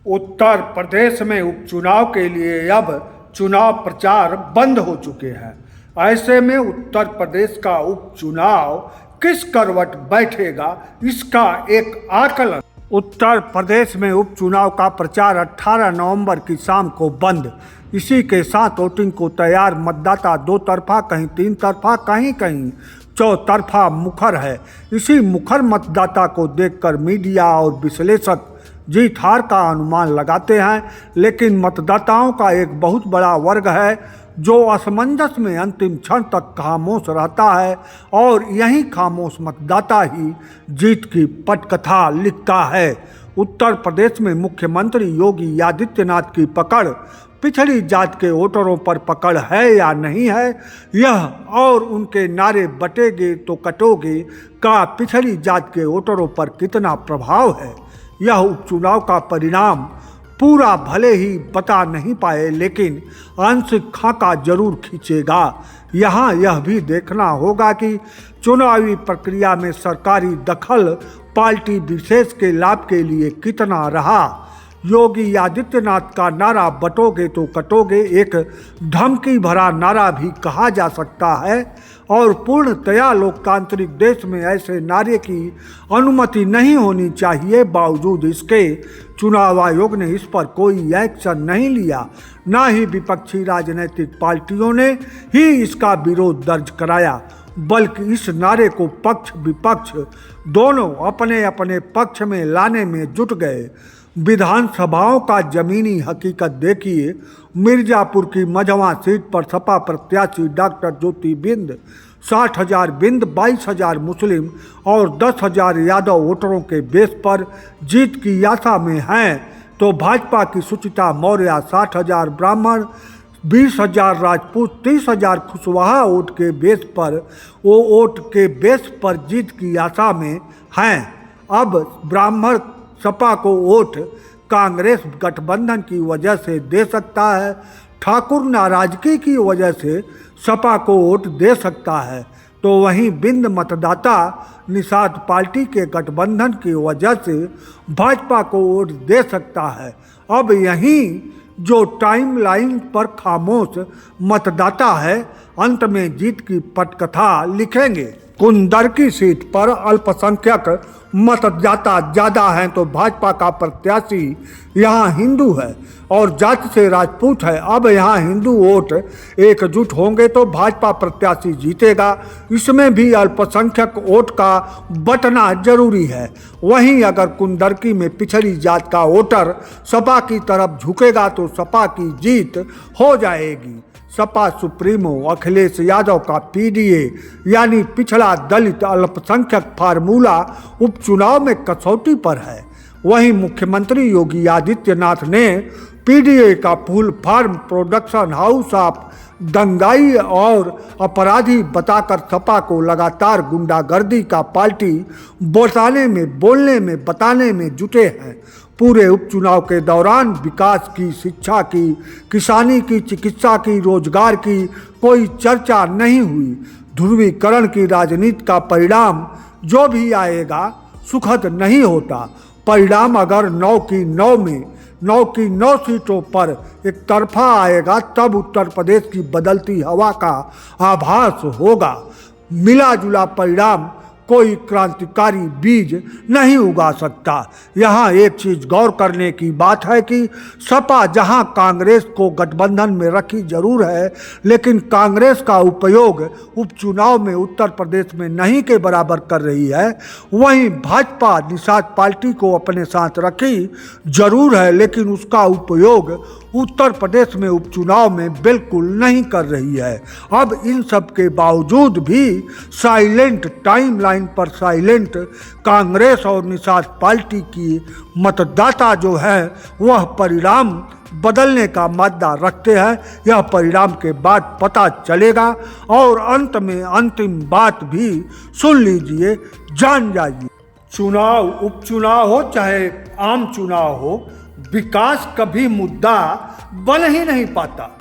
उत्तर प्रदेश में उपचुनाव के लिए अब चुनाव प्रचार बंद हो चुके हैं। ऐसे में उत्तर प्रदेश का उपचुनाव किस करवट बैठेगा, इसका एक आकलन। उत्तर प्रदेश में उपचुनाव का प्रचार 18 नवंबर की शाम को बंद। इसी के साथ वोटिंग को तैयार मतदाता दो तरफा, कहीं तीन तरफा, कहीं कहीं चौतरफा मुखर है। इसी मुखर मतदाता को देखकर मीडिया और विश्लेषक जीत हार का अनुमान लगाते हैं, लेकिन मतदाताओं का एक बहुत बड़ा वर्ग है जो असमंजस में अंतिम क्षण तक खामोश रहता है, और यही खामोश मतदाता ही जीत की पटकथा लिखता है। उत्तर प्रदेश में मुख्यमंत्री योगी आदित्यनाथ की पकड़ पिछड़ी जात के वोटरों पर पकड़ है या नहीं है, यह और उनके नारे बटेगे तो कटोगे का पिछड़ी जात के वोटरों पर कितना प्रभाव है, यह उपचुनाव का परिणाम पूरा भले ही बता नहीं पाए, लेकिन आंशिक खाका जरूर खींचेगा। यहाँ यह भी देखना होगा कि चुनावी प्रक्रिया में सरकारी दखल पार्टी विशेष के लाभ के लिए कितना रहा। योगी आदित्यनाथ का नारा बटोगे तो कटोगे एक धमकी भरा नारा भी कहा जा सकता है, और पूर्णतया लोकतांत्रिक देश में ऐसे नारे की अनुमति नहीं होनी चाहिए। बावजूद इसके चुनाव आयोग ने इस पर कोई एक्शन नहीं लिया, ना ही विपक्षी राजनीतिक पार्टियों ने ही इसका विरोध दर्ज कराया, बल्कि इस नारे को पक्ष विपक्ष दोनों अपने अपने पक्ष में लाने में जुट गए। विधानसभाओं का जमीनी हकीकत देखिए। मिर्जापुर की मझवा सीट पर सपा प्रत्याशी डॉक्टर ज्योति बिंद 60,000 बिंद 22,000 मुस्लिम और 10,000 यादव वोटरों के बेस पर जीत की आशा में हैं, तो भाजपा की सुचिता मौर्य 60,000 ब्राह्मण 20,000 राजपूत 30,000 कुशवाहा वोट के बेस पर जीत की आशा में हैं। अब ब्राह्मण सपा को वोट कांग्रेस गठबंधन की वजह से दे सकता है, ठाकुर नाराजगी की वजह से सपा को वोट दे सकता है, तो वहीं बिंद मतदाता निषाद पार्टी के गठबंधन की वजह से भाजपा को वोट दे सकता है। अब यहीं जो टाइमलाइन पर खामोश मतदाता है, अंत में जीत की पटकथा लिखेंगे। कुंदरकी सीट पर अल्पसंख्यक मतदाता ज़्यादा हैं, तो भाजपा का प्रत्याशी यहाँ हिंदू है और जाति से राजपूत है। अब यहाँ हिंदू वोट एकजुट होंगे तो भाजपा प्रत्याशी जीतेगा। इसमें भी अल्पसंख्यक वोट का बटना जरूरी है। वहीं अगर कुंदरकी में पिछड़ी जात का वोटर सपा की तरफ झुकेगा तो सपा की जीत हो जाएगी। सपा सुप्रीमो अखिलेश यादव का पीडीए यानी पिछड़ा दलित अल्पसंख्यक फार्मूला उपचुनाव में कसौटी पर है। वहीं मुख्यमंत्री योगी आदित्यनाथ ने पीडीए का full form production house of दंगाई और अपराधी बताकर सपा को लगातार गुंडागर्दी का पार्टी बोलने में बताने में जुटे हैं। पूरे उपचुनाव के दौरान विकास की, शिक्षा की, किसानी की, चिकित्सा की, रोजगार की कोई चर्चा नहीं हुई। ध्रुवीकरण की राजनीति का परिणाम जो भी आएगा सुखद नहीं होता। परिणाम अगर 9 की 9 सीटों पर एक तरफा आएगा, तब उत्तर प्रदेश की बदलती हवा का आभास होगा। मिला जुला परिणाम कोई क्रांतिकारी बीज नहीं उगा सकता। यहाँ एक चीज गौर करने की बात है कि सपा जहाँ कांग्रेस को गठबंधन में रखी जरूर है, लेकिन कांग्रेस का उपयोग उपचुनाव में उत्तर प्रदेश में नहीं के बराबर कर रही है। वहीं भाजपा निषाद पार्टी को अपने साथ रखी जरूर है, लेकिन उसका उपयोग उत्तर प्रदेश में उपचुनाव में बिल्कुल नहीं कर रही है। अब इन सब के बावजूद भी साइलेंट टाइमलाइन पर साइलेंट कांग्रेस और निषाद पार्टी की मतदाता जो है वह परिणाम बदलने का मादा रखते हैं। यह परिणाम के बाद पता चलेगा, और अंत में अंतिम बात भी सुन लीजिए, जान जाइए। चुनाव उपचुनाव हो चाहे आम चुनाव हो, विकास कभी मुद्दा बन ही नहीं पाता।